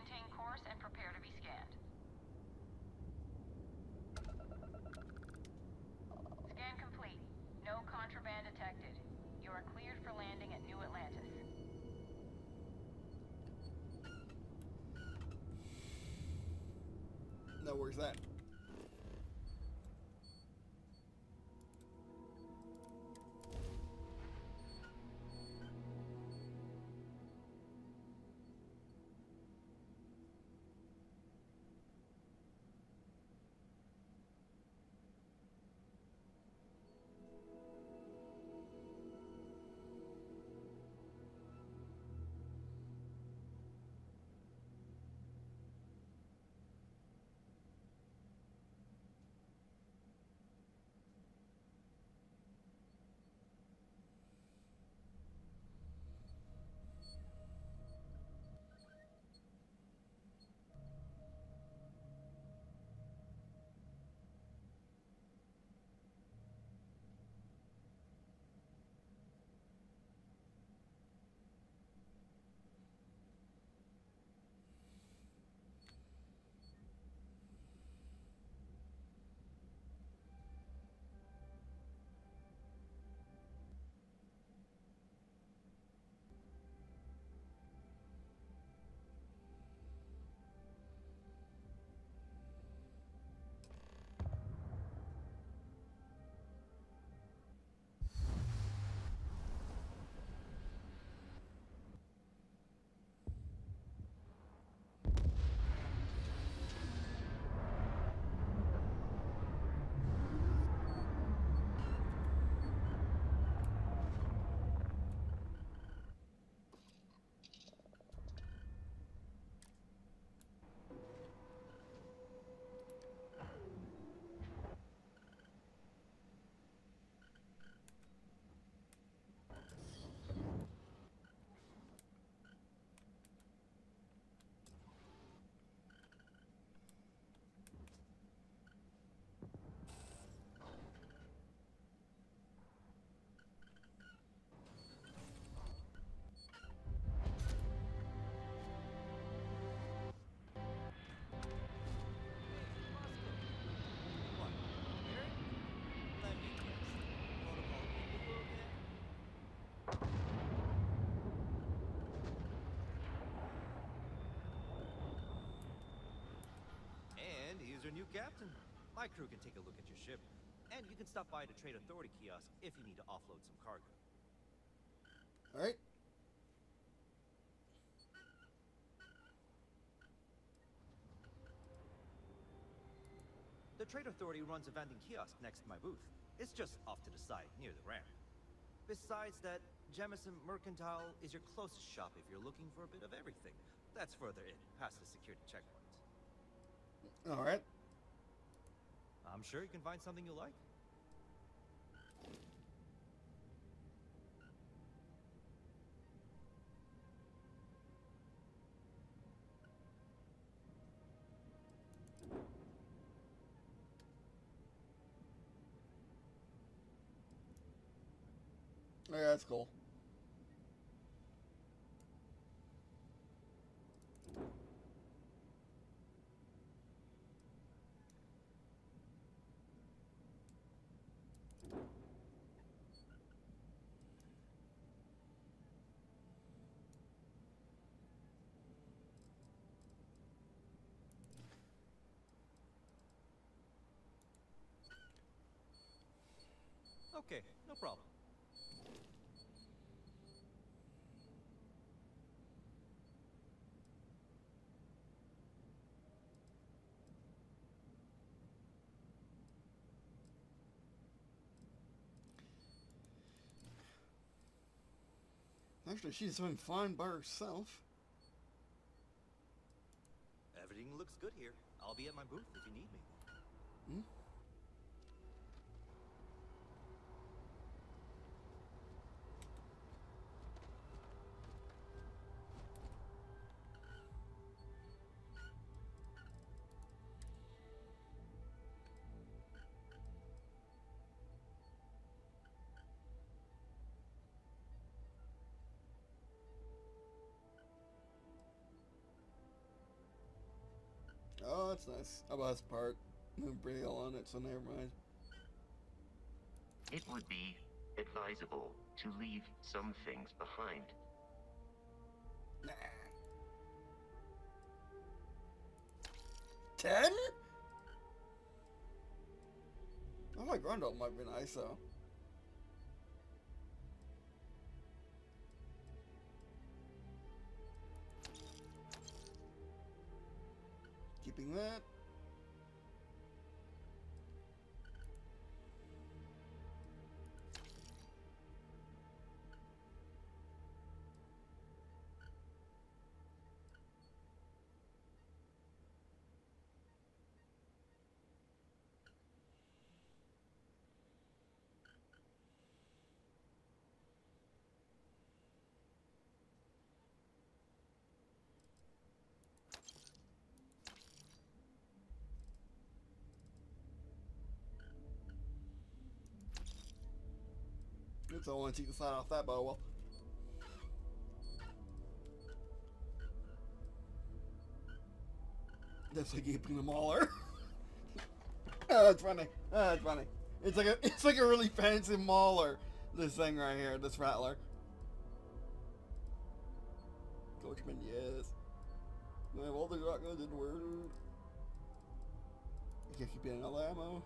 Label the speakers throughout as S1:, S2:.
S1: Maintain course and prepare to be scanned. Scan complete. No contraband detected. You are cleared for landing at New Atlantis.
S2: Now where's that?
S3: And here's your new captain. My crew can take a look at your ship. And you can stop by the Trade Authority kiosk if you need to offload some cargo.
S2: Alright.
S3: The Trade Authority runs a vending kiosk next to my booth. It's just off to the side, near the ramp. Besides that, Jemison Mercantile is your closest shop if you're looking for a bit of everything. That's further in, past the security checkpoint.
S2: Alright.
S3: I'm sure you can find something you like.
S2: Oh, yeah, that's cool.
S3: Okay, no problem.
S2: Actually, she's doing fine by herself.
S3: Everything looks good here. I'll be at my booth if you need me.
S2: Hmm? Oh, that's nice. Oh, that's part. No braille on it, so never mind.
S4: It would be advisable to leave some things behind.
S2: Nah. 10? Oh, my Grundle might be nice, though. Keeping that. It's all I want to take the sign off that bow well. That's like gaping the mauler. Oh, that's funny. Oh, that's funny. It's like a really fancy mauler. This thing right here, this rattler. Coachman, yes. I have all the shotguns in the world. You can't keep getting all the ammo.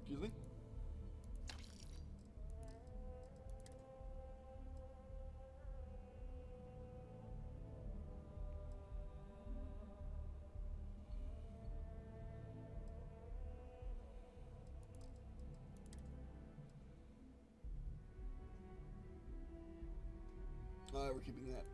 S2: Excuse me? We're keeping that.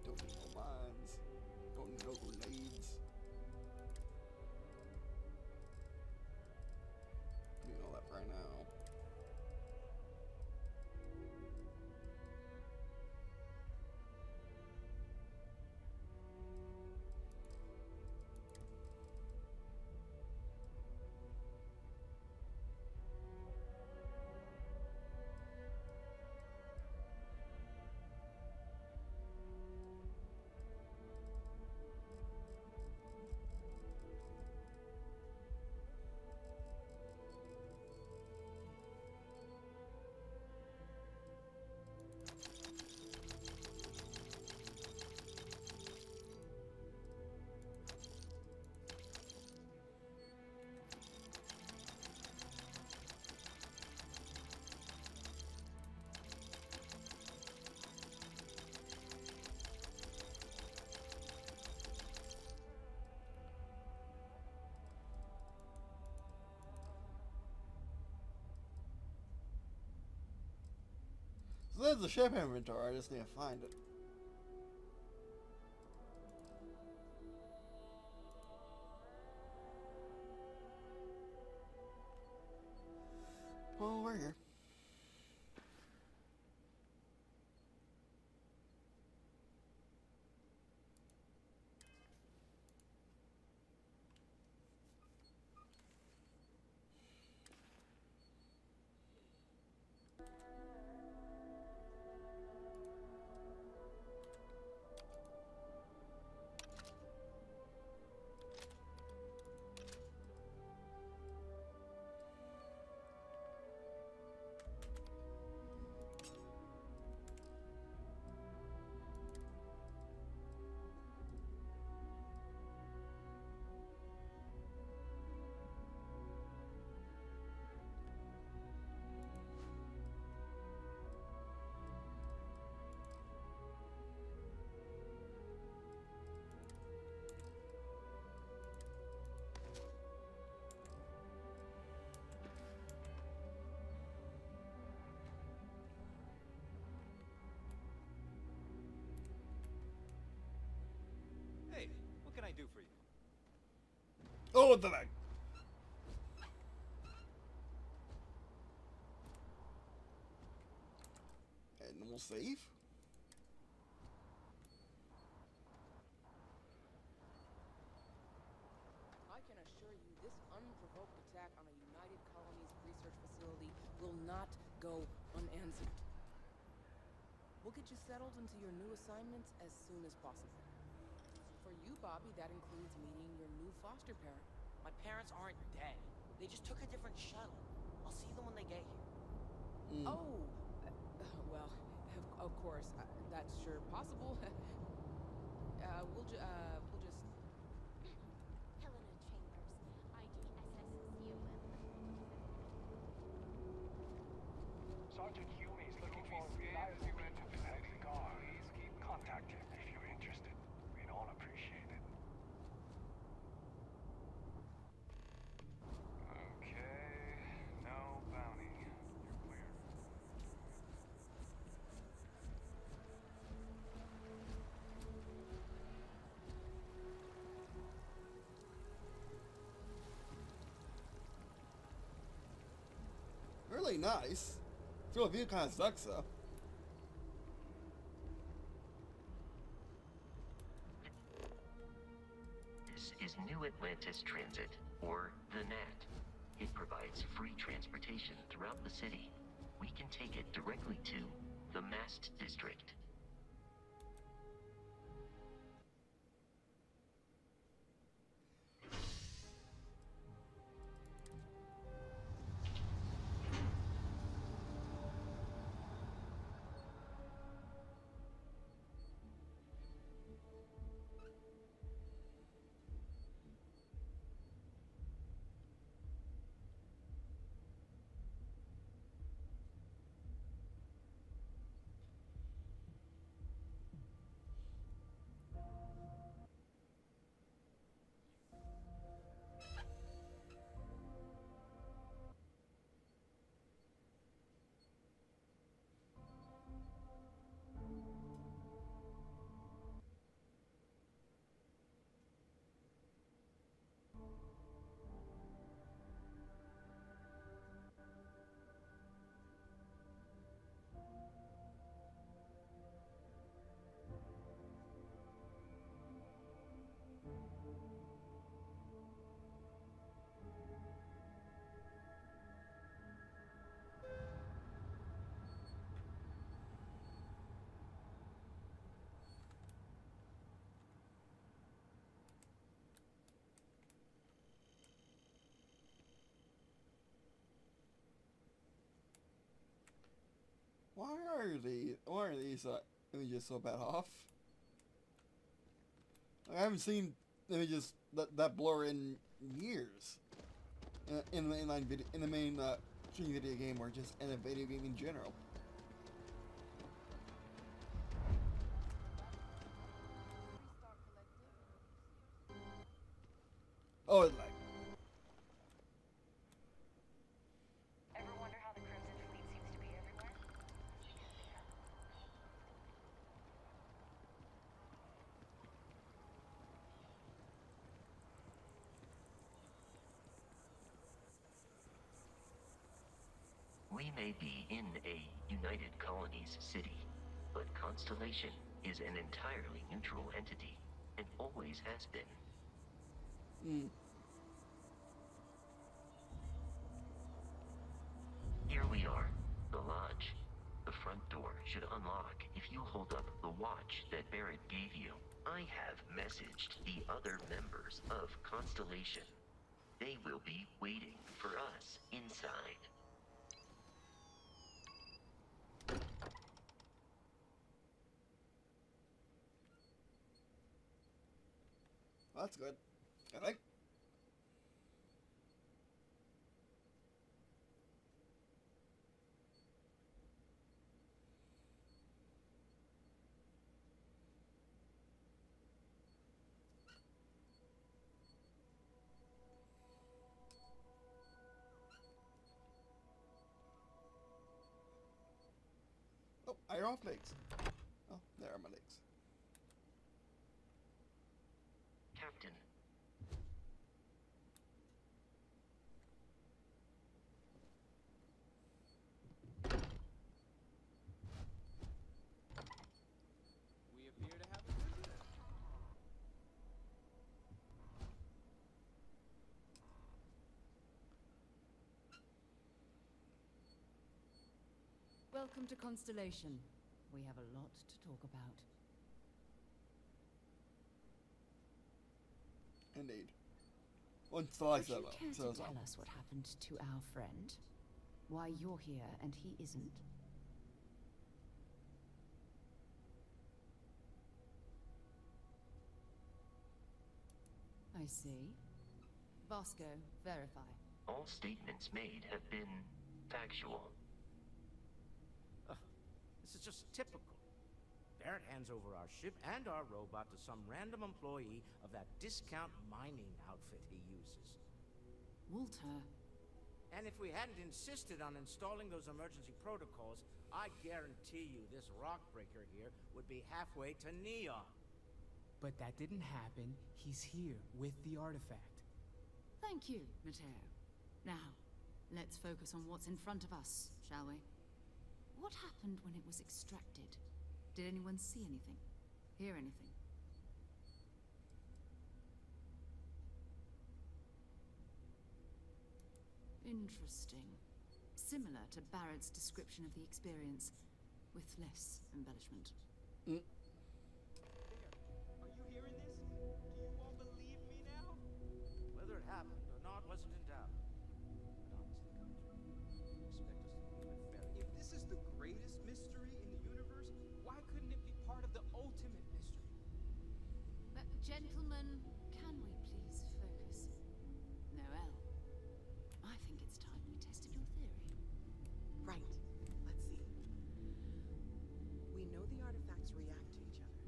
S2: Don't need no mines. Don't need no grenades. Need all that for right now. So there's the ship inventory, I just need to find it. Well, we're here.
S3: Hey, what can I do for you?
S2: Oh, what the heck? And we'll save.
S5: will not go unanswered. We'll get you settled into your new assignments as soon as possible. For you, Bobby, that includes meeting your new foster parent.
S6: My parents aren't dead. They just took a different shuttle. I'll see them when they get here.
S5: Oh, well, of course, that's sure possible. We'll just...
S7: Helena Chambers, IDSS-COM.
S8: Sergeant Hume is looking for a reliable means to protect the car. Please contact him if you're interested. We'd all appreciate it. Okay, no bounty. You're clear.
S2: Really nice. Field of view kind of sucks though.
S4: This is New Atlantis Transit, or the NAT. It provides free transportation throughout the city. We can take it directly to the Mast District.
S2: Why are these images so bad off? I haven't seen images that blur in years in the main shooting video game, or just in a video game in general. Oh, it's like.
S1: Ever wonder how the Crimson Fleet seems to be everywhere?
S4: We may be in a United Colonies city, but Constellation is an entirely neutral entity, and always has been. Here we are, the lodge. The front door should unlock if you hold up the watch that Barrett gave you. I have messaged the other members of Constellation. They will be waiting for us inside.
S2: Well, that's good. I think. Oh, I are off legs. Oh, there are my legs.
S4: Captain.
S6: We appear to have a visitor.
S9: Welcome to Constellation. We have a lot to talk about.
S2: Indeed. Once the lights
S9: Would
S2: are
S9: you
S2: up,
S9: care
S2: so
S9: to tell us what happened to our friend? Why you're here and he isn't? I see. Bosco, verify.
S4: All statements made have been factual.
S10: This is just typical. Barrett hands over our ship and our robot to some random employee of that discount mining outfit he uses.
S9: Walter.
S10: And if we hadn't insisted on installing those emergency protocols, I guarantee you this rock breaker here would be halfway to Neon.
S11: But that didn't happen. He's here with the artifact.
S9: Thank you, Matteo. Now, let's focus on what's in front of us, shall we? What happened when it was extracted? Did anyone see anything? Hear anything? Interesting. Similar to Barrett's description of the experience, with less embellishment.
S12: Are you hearing this? Do you all believe me now?
S10: Whether it happened or not wasn't in doubt. But honestly, Commander, expect us to believe it fairly.
S12: If this is the greatest mystery in the universe, why couldn't it be part of the ultimate mystery?
S9: Gentlemen, can we please focus? Noel, I think it's time we tested your theory.
S5: Right. Let's see. We know the artifacts react to each other.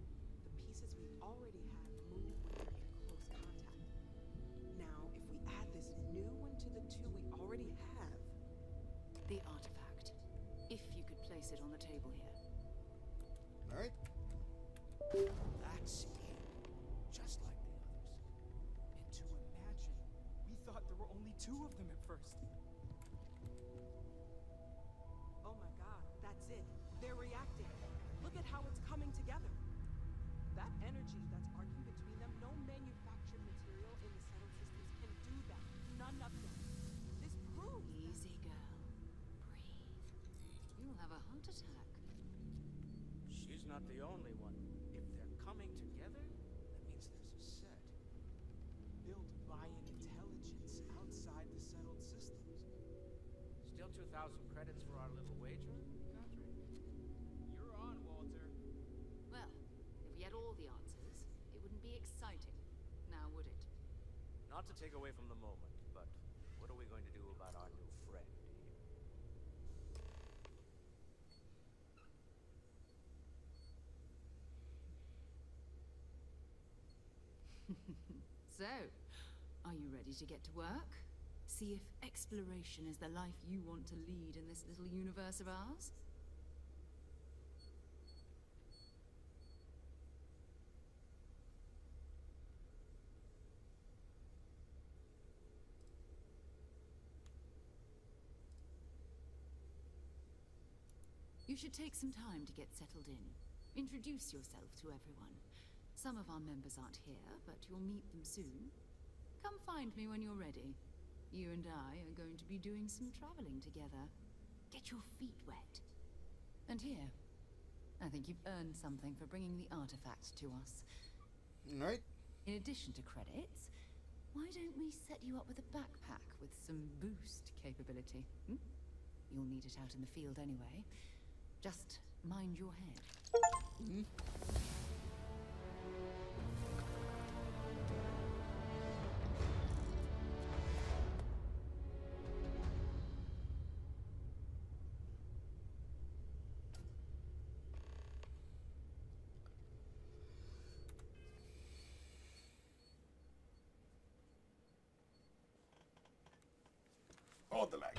S5: The pieces we already have move when they're in close contact. Now, if we add this new one to the two we already have...
S9: The artifact. If you could place it on the table here.
S2: Alright.
S10: That's it. Just like the others.
S12: And to imagine, we thought there were only two of them at first.
S5: Oh my god, that's it. They're reacting. Look at how it's coming together. That energy that's arcing between them, no manufactured material in the settled systems can do that. None of them. This proves...
S9: Easy, girl. Breathe. You'll have a heart attack.
S10: She's not the only one. If they're coming together, that means there's a set.
S12: Built by an intelligence outside the settled systems.
S10: Still 2,000 credits for our little wager, Country?
S12: You're on, Walter.
S9: Well, if we had all the answers, it wouldn't be exciting. Now, would it?
S10: Not to take away from the moment, but what are we going to do about our new friend here?
S9: So, are you ready to get to work? See if exploration is the life you want to lead in this little universe of ours? You should take some time to get settled in. Introduce yourself to everyone. Some of our members aren't here, but you'll meet them soon. Come find me when you're ready. You and I are going to be doing some traveling together. Get your feet wet. And here, I think you've earned something for bringing the artifacts to us.
S2: Alright.
S9: In addition to credits, why don't we set you up with a backpack with some boost capability? Hmm? You'll need it out in the field anyway. Just mind your head.
S2: Mm-hmm. Oh, the lag.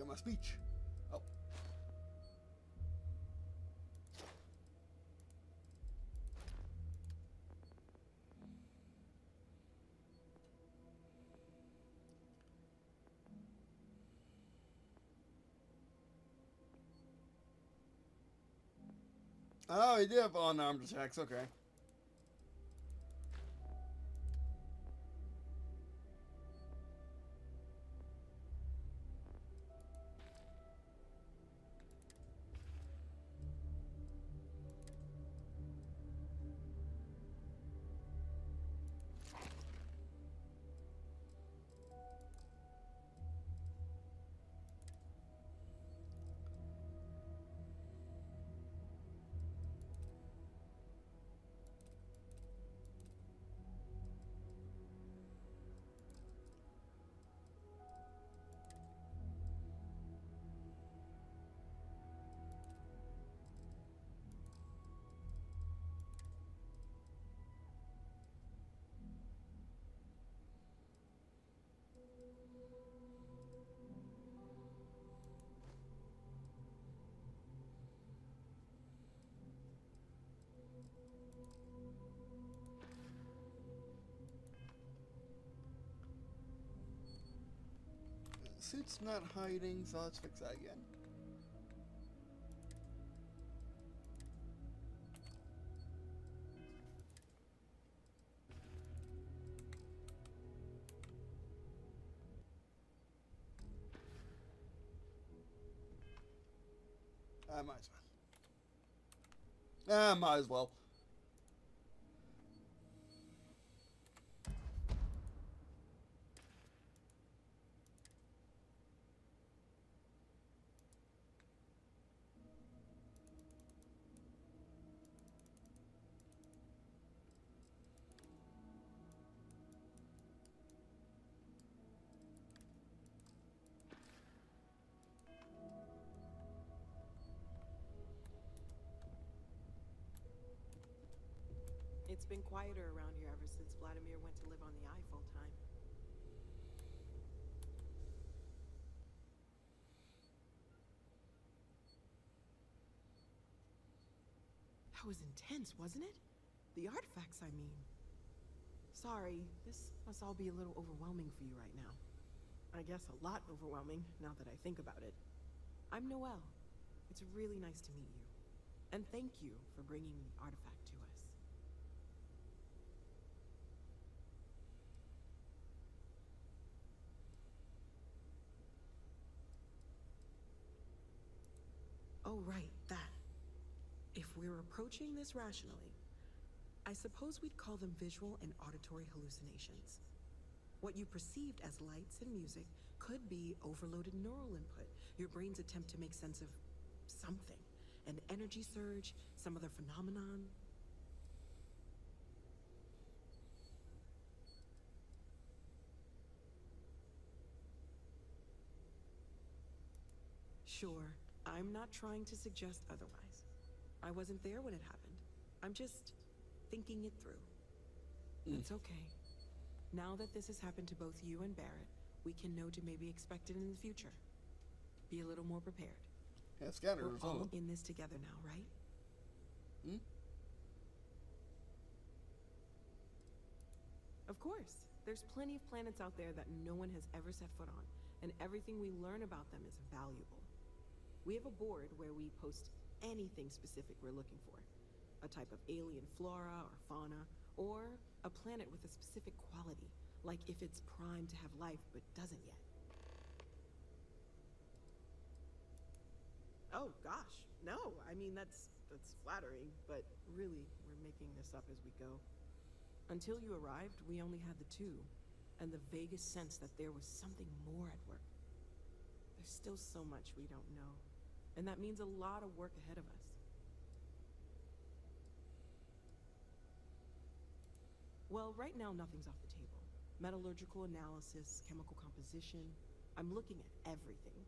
S2: got my speech. Oh. Oh, he did have unarmed attacks, okay. Suit's not hiding, so let's fix that again. Might as well. Might as well.
S5: It's been quieter around here ever since Vladimir went to live on the Eye full time. That was intense, wasn't it? The artifacts, I mean. Sorry, this must all be a little overwhelming for you right now. I guess a lot overwhelming, now that I think about it. I'm Noelle. It's really nice to meet you. And thank you for bringing the artifact to us. Oh, right, that. If we're approaching this rationally, I suppose we'd call them visual and auditory hallucinations. What you perceived as lights and music could be overloaded neural input, your brain's attempt to make sense of something. An energy surge, some other phenomenon. Sure, I'm not trying to suggest otherwise. I wasn't there when it happened. I'm just thinking it through. It's okay. Now that this has happened to both you and Barrett, we can know to maybe expect it in the future. Be a little more prepared.
S2: Yeah, scatter
S5: We're all in this together now, right? Of course. There's plenty of planets out there that no one has ever set foot on, and everything we learn about them is valuable. We have a board where we post anything specific we're looking for. A type of alien flora or fauna, or a planet with a specific quality, like if it's primed to have life but doesn't yet. Oh gosh, no, I mean that's flattering, but really, we're making this up as we go. Until you arrived, we only had the two, and the vaguest sense that there was something more at work. There's still so much we don't know, and that means a lot of work ahead of us. Well, right now nothing's off the table. Metallurgical analysis, chemical composition, I'm looking at everything.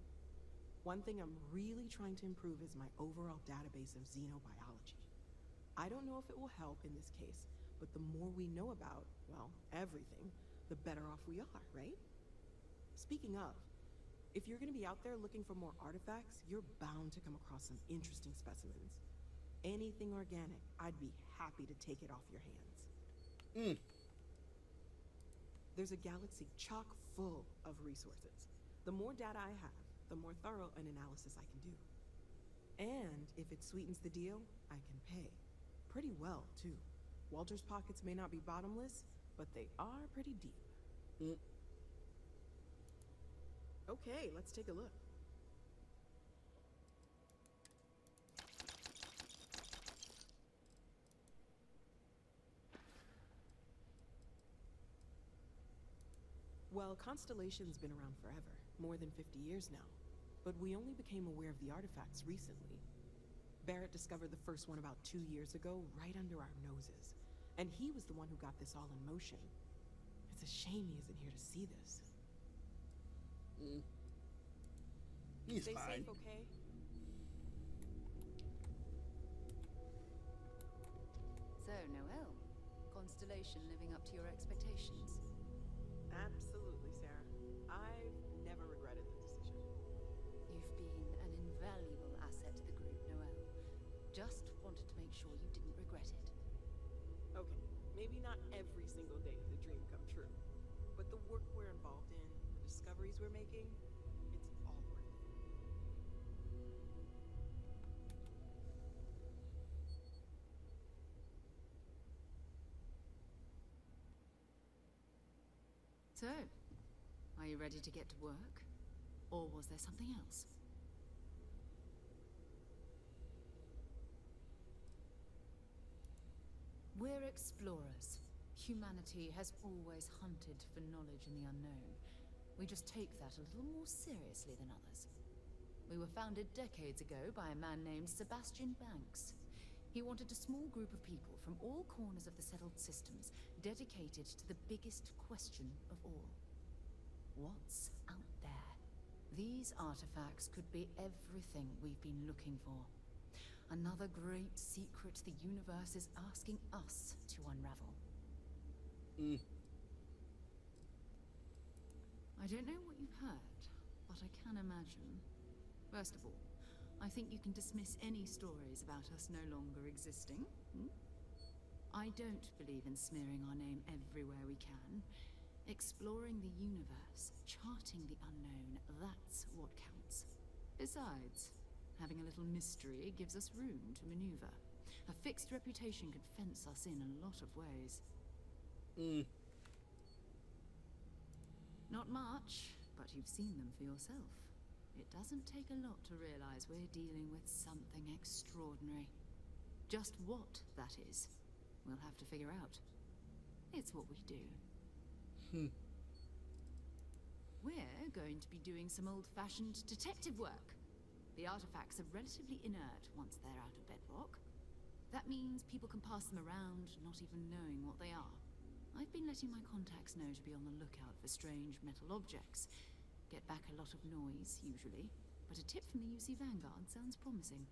S5: One thing I'm really trying to improve is my overall database of xenobiology. I don't know if it will help in this case, but the more we know about, well, everything, the better off we are, right? Speaking of, If you're gonna be out there looking for more artifacts, you're bound to come across some interesting specimens. Anything organic, I'd be happy to take it off your hands. There's a galaxy chock full of resources. The more data I have, the more thorough an analysis I can do. And if it sweetens the deal, I can pay. Pretty well, too. Walter's pockets may not be bottomless, but they are pretty deep. Okay, let's take a look. Well, Constellation's been around forever, more than 50 years now. But we only became aware of the artifacts recently. Barrett discovered the first one about 2 years ago, right under our noses. And he was the one who got this all in motion. It's a shame he isn't here to see this.
S2: He's
S5: Stay
S2: fine.
S5: safe, okay?
S9: So, Noel, Constellation living up to your expectations?
S5: Absolutely, Sarah. I've never regretted the decision.
S9: You've been an invaluable asset to the group, Noel. Just wanted to make sure you didn't regret it.
S5: Okay, maybe not every single day does a dream come true. But the work we're involved in, the discoveries we're making, it's all worth it.
S9: So, are you ready to get to work? Or was there something else? We're explorers. Humanity has always hunted for knowledge in the unknown. We just take that a little more seriously than others. We were founded decades ago by a man named Sebastian Banks. He wanted a small group of people from all corners of the settled systems, dedicated to the biggest question of all. What's out there? These artifacts could be everything we've been looking for. Another great secret the universe is asking us to unravel. I don't know what you've heard, but I can imagine. First of all, I think you can dismiss any stories about us no longer existing. I don't believe in smearing our name everywhere we can. Exploring the universe, charting the unknown, that's what counts. Besides, having a little mystery gives us room to maneuver. A fixed reputation could fence us in a lot of ways. Not much, but you've seen them for yourself. It doesn't take a lot to realize we're dealing with something extraordinary. Just what that is, we'll have to figure out. It's what we do. We're going to be doing some old-fashioned detective work. The artifacts are relatively inert once they're out of bedrock. That means people can pass them around, not even knowing what they are. I've been letting my contacts know to be on the lookout for strange metal objects. Get back a lot of noise, usually, but a tip from the UC Vanguard sounds promising.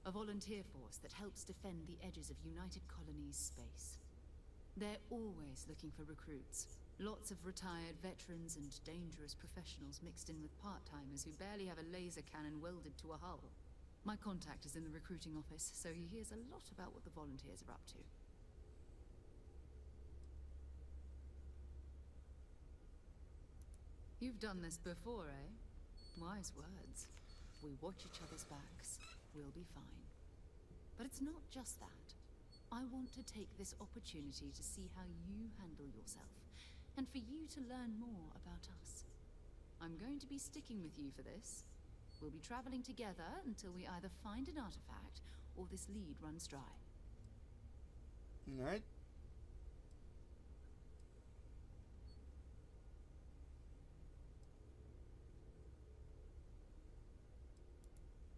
S9: A volunteer force that helps defend the edges of United Colonies space. They're always looking for recruits. Lots of retired veterans and dangerous professionals mixed in with part-timers who barely have a laser cannon welded to a hull. My contact is in the recruiting office, so he hears a lot about what the volunteers are up to. You've done this before, eh? Wise words. We watch each other's backs. We'll be fine. But it's not just that. I want to take this opportunity to see how you handle yourself, and for you to learn more about us. I'm going to be sticking with you for this. We'll be traveling together until we either find an artifact or this lead runs dry.
S2: All right.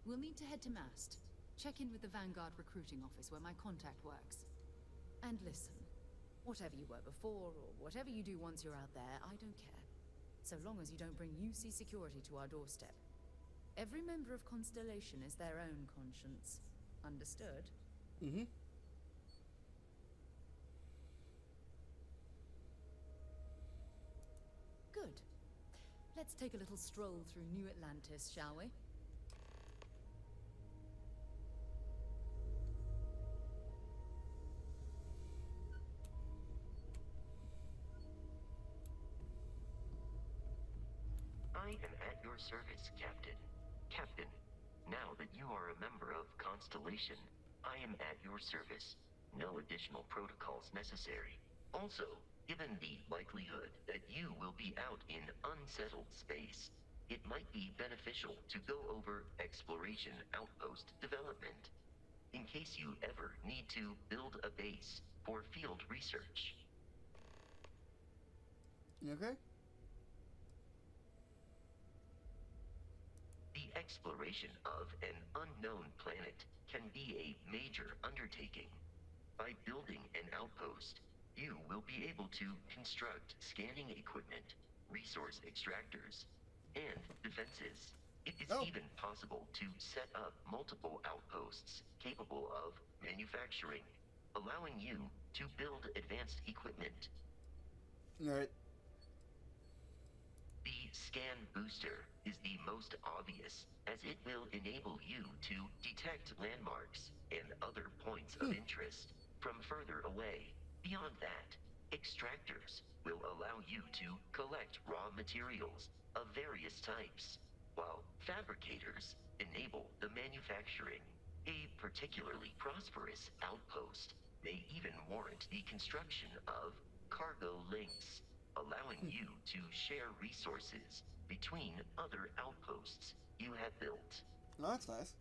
S9: We'll need to head to Mast. Check in with the Vanguard recruiting office where my contact works. And listen, whatever you were before, or whatever you do once you're out there, I don't care. So long as you don't bring UC security to our doorstep. Every member of Constellation is their own conscience. Understood?
S2: Mm-hmm.
S9: Good. Let's take a little stroll through New Atlantis, shall we?
S4: I am at your service, Captain. Captain, now that you are a member of Constellation, I am at your service. No additional protocols necessary. Also, given the likelihood that you will be out in unsettled space, it might be beneficial to go over exploration outpost development, in case you ever need to build a base for field research.
S2: You okay?
S4: The exploration of an unknown planet can be a major undertaking. By building an outpost, you will be able to construct scanning equipment, resource extractors, and defenses. It is even possible to set up multiple outposts capable of manufacturing, allowing you to build advanced equipment.
S2: Alright.
S4: The scan booster is the most obvious, as it will enable you to detect landmarks and other points of interest from further away. Beyond that, extractors will allow you to collect raw materials of various types, while fabricators enable the manufacturing. A particularly prosperous outpost may even warrant the construction of cargo links, allowing you to share resources between other outposts you have built.
S2: Oh, that's nice.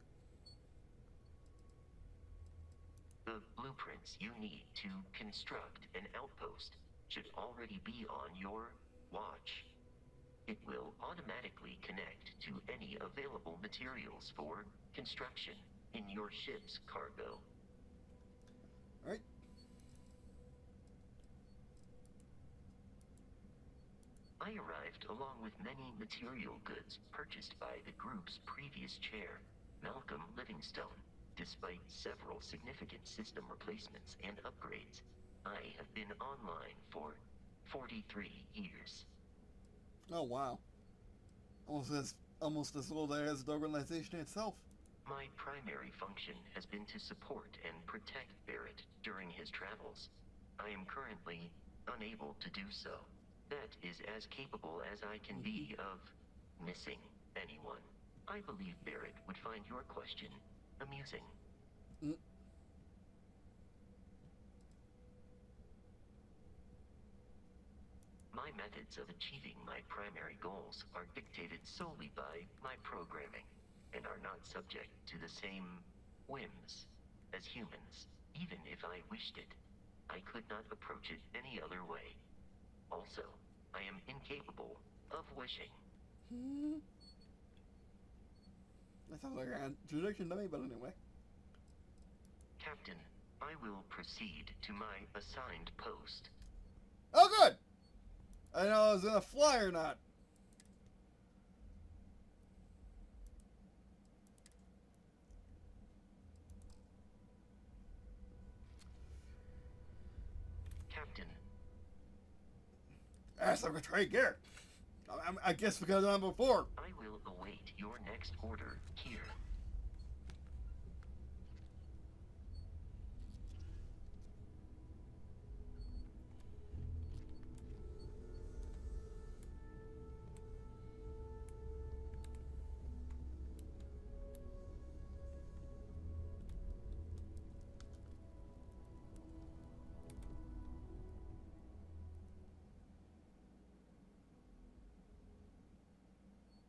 S4: The blueprints you need to construct an outpost should already be on your watch. It will automatically connect to any available materials for construction in your ship's cargo.
S2: Alright.
S4: I arrived along with many material goods purchased by the group's previous chair, Malcolm Livingstone. Despite several significant system replacements and upgrades, I have been online for 43 years.
S2: Oh wow. Almost as old as the organization itself.
S4: My primary function has been to support and protect Barrett during his travels. I am currently unable to do so. That is as capable as I can be of missing anyone. I believe Barrett would find your question amusing. My methods of achieving my primary goals are dictated solely by my programming, and are not subject to the same whims as humans. Even if I wished it, I could not approach it any other way. Also, I am incapable of wishing.
S2: That sounds like a contradiction to me, but anyway.
S4: Captain, I will proceed to my assigned post.
S2: Oh, good! I didn't know I was gonna fly or not.
S4: Captain.
S2: That's like a trade gear. I guess because I'm before.
S4: I will await your next order here.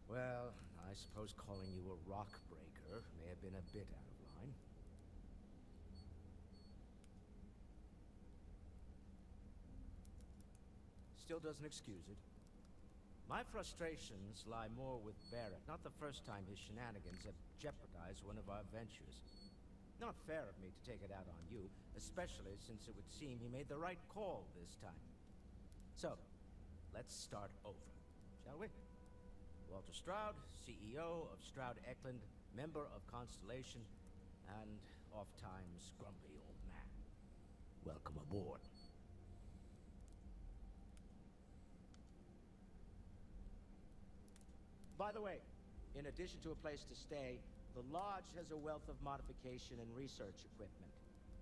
S10: Well, I suppose calling you a rock breaker may have been a bit out of line. Still doesn't excuse it. My frustrations lie more with Barrett, not the first time his shenanigans have jeopardized one of our ventures. Not fair of me to take it out on you, especially since it would seem he made the right call this time. So, let's start over, shall we? Walter Stroud, CEO of Stroud Eklund, member of Constellation, and oft-times grumpy old man. Welcome aboard. By the way, in addition to a place to stay, the Lodge has a wealth of modification and research equipment.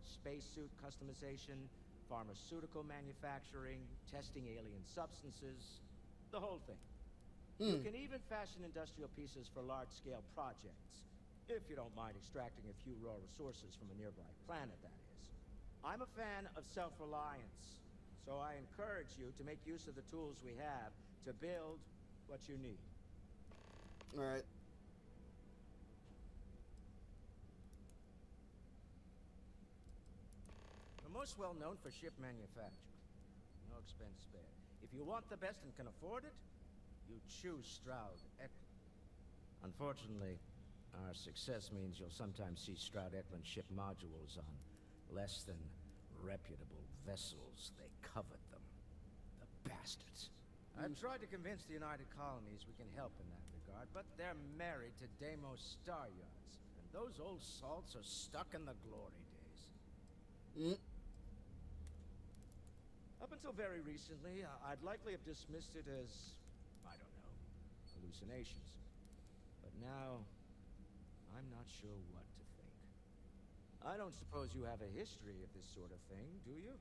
S10: Spacesuit customization, pharmaceutical manufacturing, testing alien substances, the whole thing. You can even fashion industrial pieces for large-scale projects, if you don't mind extracting a few raw resources from a nearby planet, that is. I'm a fan of self-reliance, so I encourage you to make use of the tools we have to build what you need.
S2: All right.
S10: We're most well known for ship manufacturing. No expense spared. If you want the best and can afford it, you choose Stroud Eklund. Unfortunately, our success means you'll sometimes see Stroud Eklund ship modules on less than reputable vessels. They covet them. The bastards. I've tried to convince the United Colonies we can help in that regard, but they're married to Deimos Star Yards, and those old salts are stuck in the glory days. Up until very recently, I'd likely have dismissed it as, I don't know, hallucinations. But now, I'm not sure what to think. I don't suppose you have a history of this sort of thing, do you?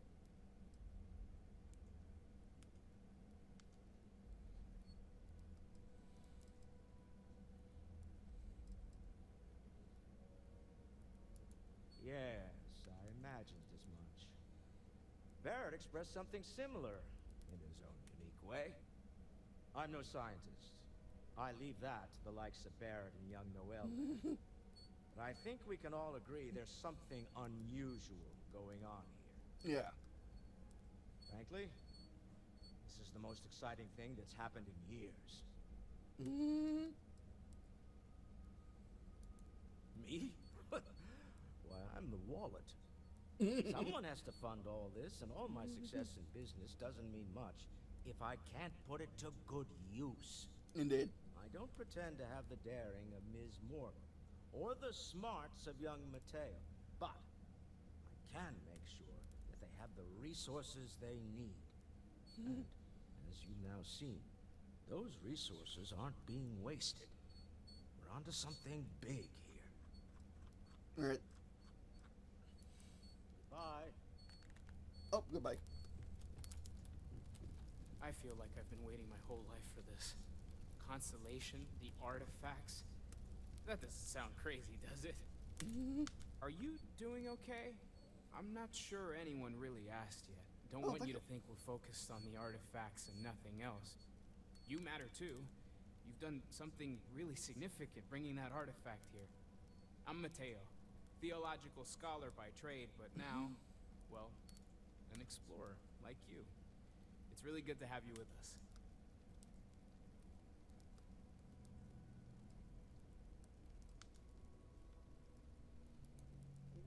S10: Yes, I imagined as much. Barrett expressed something similar, in his own unique way. I'm no scientist. I leave that to the likes of Barrett and young Noel. But I think we can all agree there's something unusual going on here.
S2: Yeah.
S10: Frankly, this is the most exciting thing that's happened in years. Me? Why, I'm the wallet. Someone has to fund all this, and all my success in business doesn't mean much if I can't put it to good use.
S2: Indeed.
S10: I don't pretend to have the daring of Ms. Morgan, or the smarts of young Mateo, but I can make sure that they have the resources they need. And, as you've now seen, those resources aren't being wasted. We're onto something big here.
S2: All right.
S10: Bye.
S2: Oh, goodbye.
S11: I feel like I've been waiting my whole life for this. Constellation, the artifacts. That doesn't sound crazy, does it? Are you doing okay? I'm not sure anyone really asked yet. Don't want you to think we're focused on the artifacts and nothing else. You matter too. You've done something really significant bringing that artifact here. I'm Mateo, theological scholar by trade, but now, well, an explorer like you. It's really good to have you with us.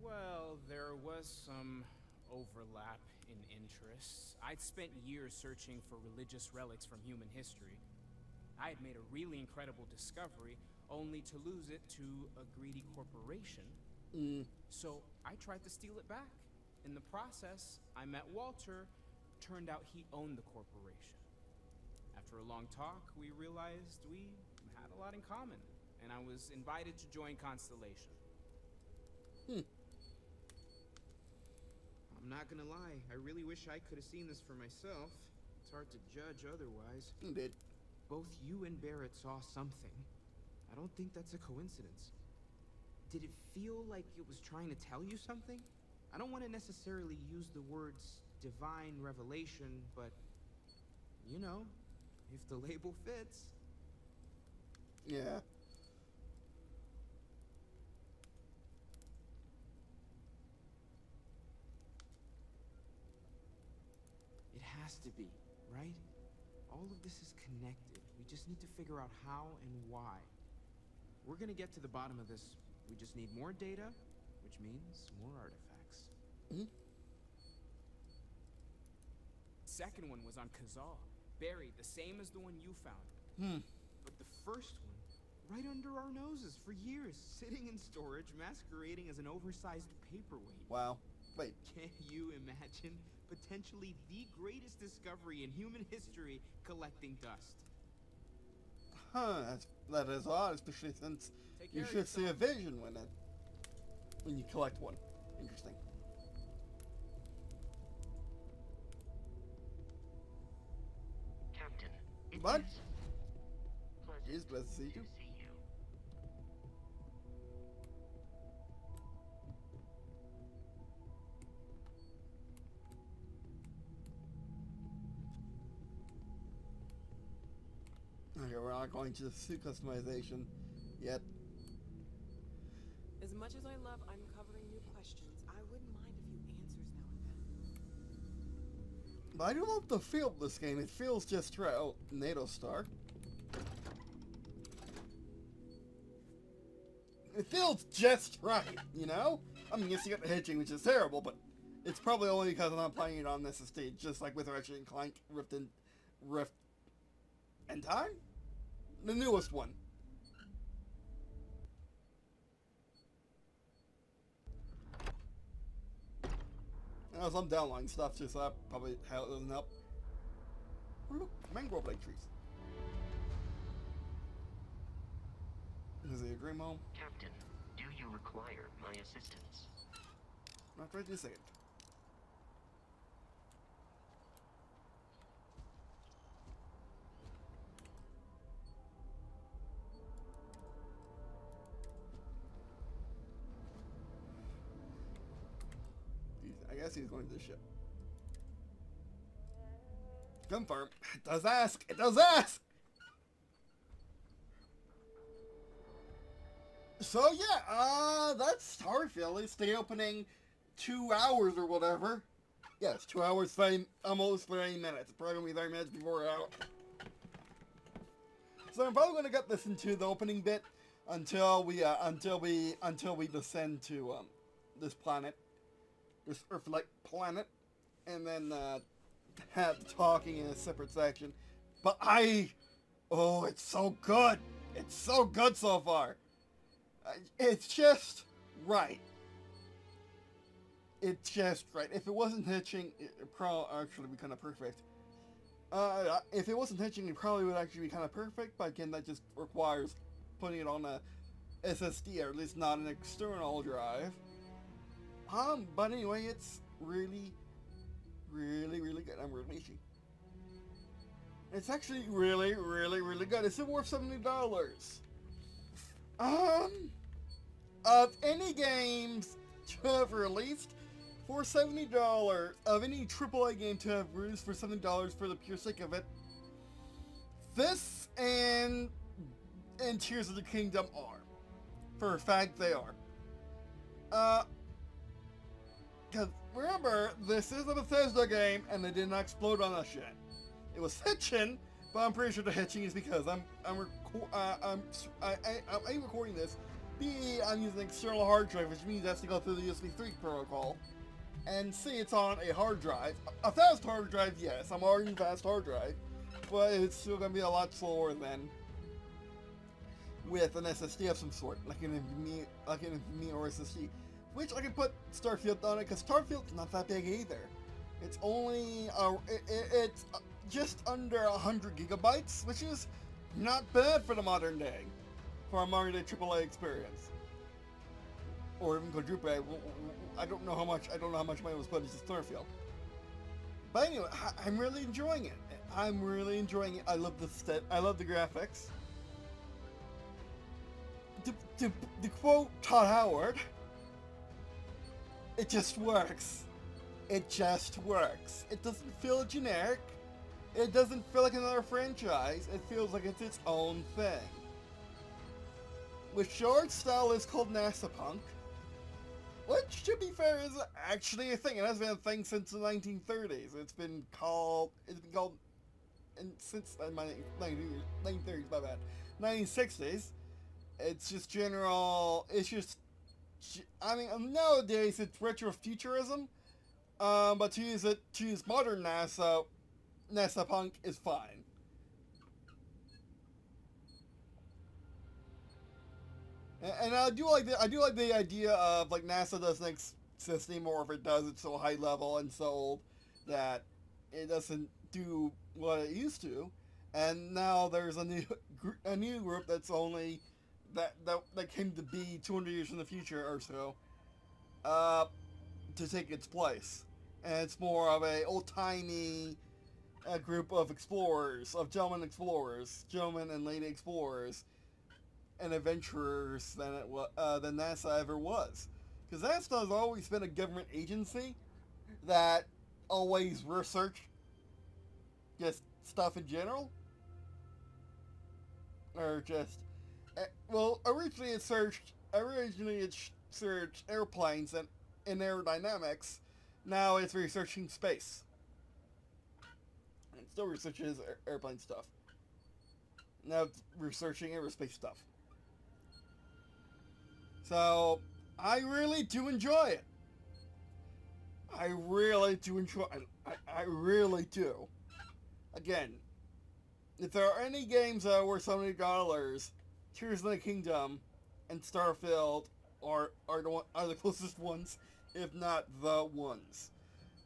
S11: Well, there was some overlap in interests. I'd spent years searching for religious relics from human history. I had made a really incredible discovery, only to lose it to a greedy corporation. So I tried to steal it back. In the process, I met Walter. Turned out he owned the corporation. After a long talk, we realized we had a lot in common, and I was invited to join Constellation. I'm not gonna lie, I really wish I could have seen this for myself. It's hard to judge otherwise.
S2: Indeed.
S11: Both you and Barrett saw something. I don't think that's a coincidence. Did it feel like it was trying to tell you something? I don't want to necessarily use the words divine revelation, but, you know, if the label fits.
S2: Yeah.
S11: It has to be, right? All of this is connected. We just need to figure out how and why. We're gonna get to the bottom of this. We just need more data, which means more artifacts. Second one was on Kazal. Buried, the same as the one you found.
S12: But the first one, right under our noses for years, sitting in storage, masquerading as an oversized paperweight.
S2: Wow. Wait.
S12: Can you imagine? Potentially the greatest discovery in human history, collecting dust.
S2: Huh, that is odd, especially since you should see a vision when you collect one. Interesting.
S4: Captain, it
S2: What?
S4: is pleasant
S2: It is pleasant to see you.
S4: to see you.
S2: Okay, we're not going to the suit customization yet.
S5: As much as I love uncovering new questions, I wouldn't mind a few answers now and then.
S2: But I don't love the feel of this game. It feels just right. Oh, NATO star. It feels just right, you know? I mean, yes, you got the hitching, which is terrible, but it's probably only because I'm not playing it on this estate, just like with Ratchet and Clank Rift and Time? The newest one. And also, I'm downloading stuff too, so that probably doesn't help. Oh, look, mangrove blade trees. Is it a dream home?
S4: Captain, do you require my assistance?
S2: Not right this second. I guess he's going to the ship. Confirm. It does ask. It does ask. So yeah, that's Starfield. It's the opening 2 hours or whatever. Yes, 2 hours, 30, almost 30 minutes. Probably gonna be 30 minutes before we're out. So I'm probably gonna get this into the opening bit until we descend to this planet, this Earth-like planet, and then have talking in a separate section. But oh, it's so good. It's so good so far. It's just right. It's just right. If it wasn't hitching, it probably actually be kind of perfect. If it wasn't hitching, it probably would actually be kind of perfect. But again, that just requires putting it on a SSD, or at least not an external drive. But anyway, it's really, really, really good. I'm releasing. It's actually really, really, really good. It's worth $70. Of any games to have released for $70, of any AAA game to have released for $70 for the pure sake of it, this and Tears of the Kingdom are. For a fact, they are. Because remember, this is a Bethesda game, and they did not explode on us yet. It was hitching, but I'm pretty sure the hitching is because I'm recording this. B, I'm using an external hard drive, which means it has to go through the USB 3 protocol. And C, it's on a hard drive. A fast hard drive, yes, I'm already in fast hard drive, but it's still going to be a lot slower than with an SSD of some sort, like an NVMe or SSD. Which I can put Starfield on it, because Starfield's not that big either. It's only, it's just under 100 gigabytes, which is not bad for the modern day. For a modern day AAA experience. Or even quadruple A. I don't know how much money was put into Starfield. But anyway, I'm really enjoying it. I'm really enjoying it. I love I love the graphics. To quote Todd Howard, it just works. It just works. It doesn't feel generic. It doesn't feel like another franchise. It feels like it's its own thing. Which art style is called NASA Punk. Which, to be fair, is actually a thing. It has been a thing since the 1930s. It's been called, since my 1930s, my bad. 1960s. It's just general, I mean, nowadays it's retrofuturism. But to use modern NASA Punk is fine. And I do like the idea of like NASA doesn't exist anymore. If it does, it's so high level and so old that it doesn't do what it used to. And now there's a new group that's only that came to be 200 years in the future or so, to take its place. And it's more of a old-timey group of explorers, of gentlemen and lady explorers, and adventurers than NASA ever was. Because NASA has always been a government agency that always researched just stuff in general. Or just, well, originally it searched airplanes and aerodynamics. Now it's researching space. It still researches airplane stuff. Now it's researching aerospace stuff. So, I really do enjoy it. I really do enjoy it. I really do. Again, if there are any games that are worth $70, Tears of the Kingdom and Starfield are the closest ones, if not the ones.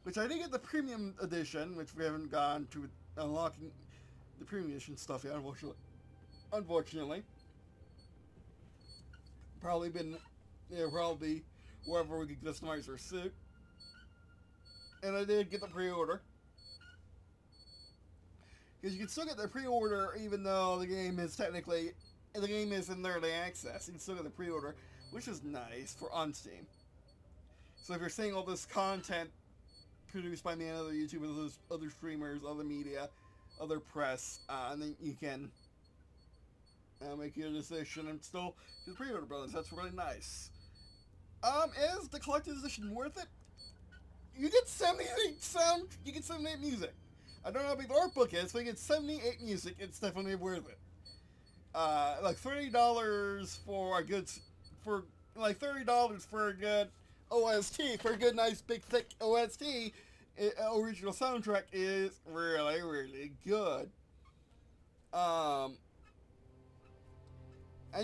S2: Which I did get the premium edition, which we haven't gone to unlocking the premium edition stuff yet, unfortunately. Probably wherever we could customize our suit. And I did get the pre-order. Because you can still get the pre-order even though the game is in early access. You can still get the pre-order, which is nice on Steam. So if you're seeing all this content produced by me and other YouTubers, other streamers, other media, other press, and then you can make your decision and still do the pre-order, brothers. That's really nice. Is the collector's edition worth it? You get 78 music. I don't know how big the art book is, but you get 78 music. It's definitely worth it. Like $30 for a good OST, for a good, nice, big, thick OST. Original soundtrack is really, really good. And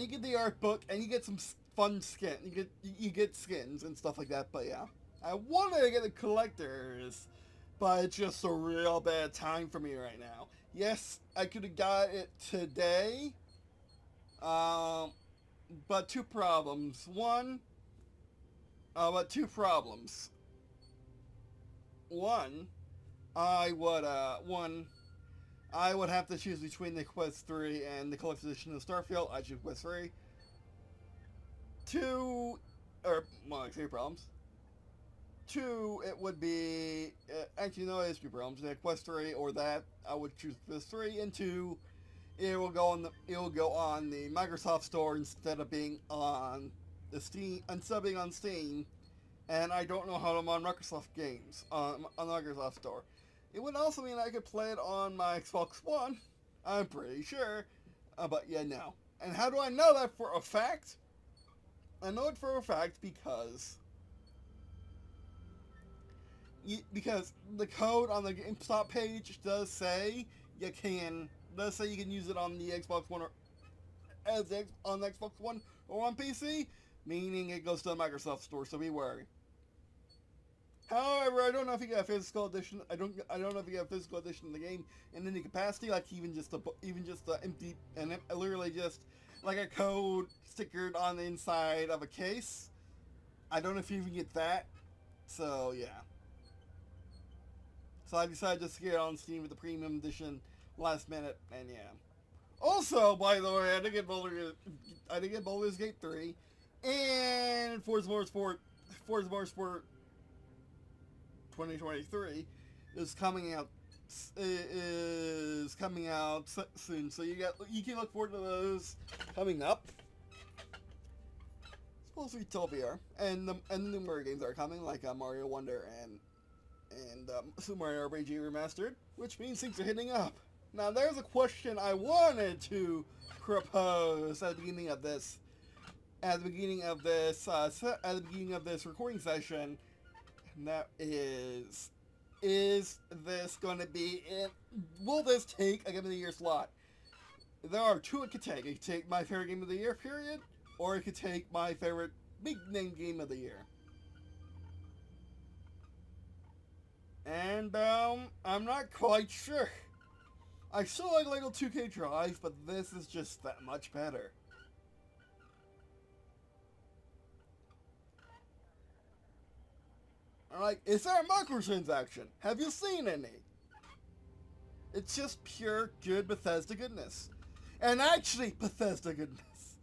S2: you get the art book, and you get some fun skin. You get skins and stuff like that. But yeah, I wanted to get the collectors, but it's just a real bad time for me right now. Yes, I could have got it today, but two problems. One, I would have to choose between the Quest 3 and the collector's edition of Starfield. I choose Quest 3. Three problems. Two, it would be, actually no, it's two problems. Quest 3 or that, I would choose Quest 3. And two, it will go on the Microsoft Store instead of being on Steam. And I don't know how to mod Microsoft games on the Microsoft Store. It would also mean I could play it on my Xbox One. I'm pretty sure. But yeah, no. And how do I know that for a fact? I know it for a fact because the code on the GameStop page does say you can use it on the Xbox One on the Xbox One or on PC, meaning it goes to the Microsoft Store. So be wary. However, I don't know if you get a physical edition. I don't know if you get a physical edition of the game in any capacity, like even just the empty and literally just like a code stickered on the inside of a case. I don't know if you even get that. So yeah. So I decided just to get it on Steam with the premium edition last minute, and yeah. Also, by the way, I did get Baldur's Gate 3 and Forza Motorsport 2023 is coming out soon, so you can look forward to those coming up. It's supposed to be till VR, and the new Mario games are coming, like Mario Wonder and Super Mario RPG Remastered, which means things are hitting up. Now, there's a question I wanted to propose at the beginning of this recording session. And that is this going to be it? Will this take a Game of the Year slot? There are two it could take. It could take my favorite Game of the Year, period, or it could take my favorite big name game of the year. And, I'm not quite sure. I still like Lego 2K Drive, but this is just that much better. Like, is there a microtransaction? Have you seen any? It's just pure good Bethesda goodness. And actually, Bethesda goodness.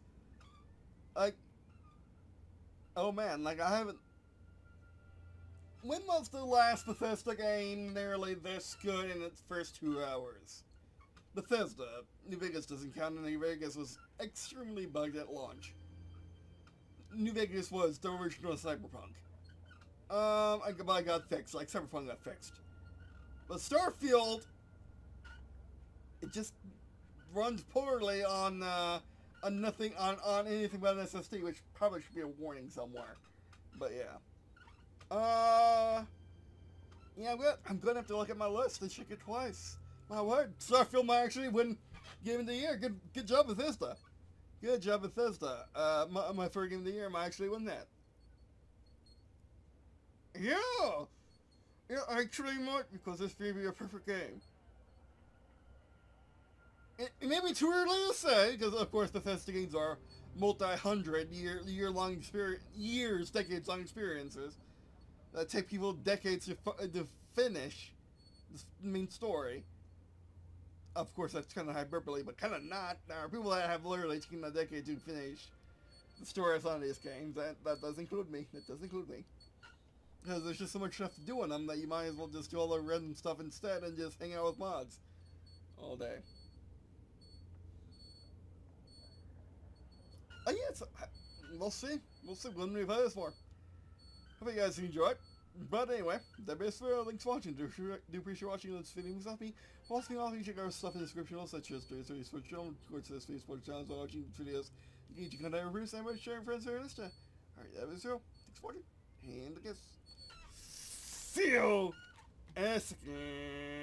S2: Like, oh man, like I haven't... When was the last Bethesda game nearly this good in its first 2 hours? Bethesda. New Vegas doesn't count, and New Vegas was extremely bugged at launch. New Vegas was the original Cyberpunk. I got fixed, like Cyberpunk got fixed. But Starfield, it just runs poorly on nothing, on anything but an SSD, which probably should be a warning somewhere. But yeah. Yeah, I'm gonna have to look at my list and check it twice. My word, Starfield might actually win Game of the Year. Good job, Bethesda. Good job, Bethesda. My favorite Game of the Year might actually win that. Yeah! Yeah, actually might, because this may be a perfect game. It may be too early to say, because of course Bethesda games are multi-hundred year-long experience, decades-long experiences that take people decades to finish the main story. Of course, that's kind of hyperbole, but kind of not. There are people that have literally taken a decade to finish the stories on these games. That does include me. That does include me. Because there's just so much stuff to do on them that you might as well just do all the random stuff instead and just hang out with mods all day. Oh yeah, we'll see. We'll see when we play this more. Hope you guys enjoyed. But anyway, that is for thanks for watching. Do appreciate watching this video with me. Also, you can check out our stuff in the description, such as the Sports Channel, of course, this Facebook channel, so watching videos. You can contact reviews and sharing friends here and Insta. Alright, that is all. Thanks for watching, and I guess see you in a second.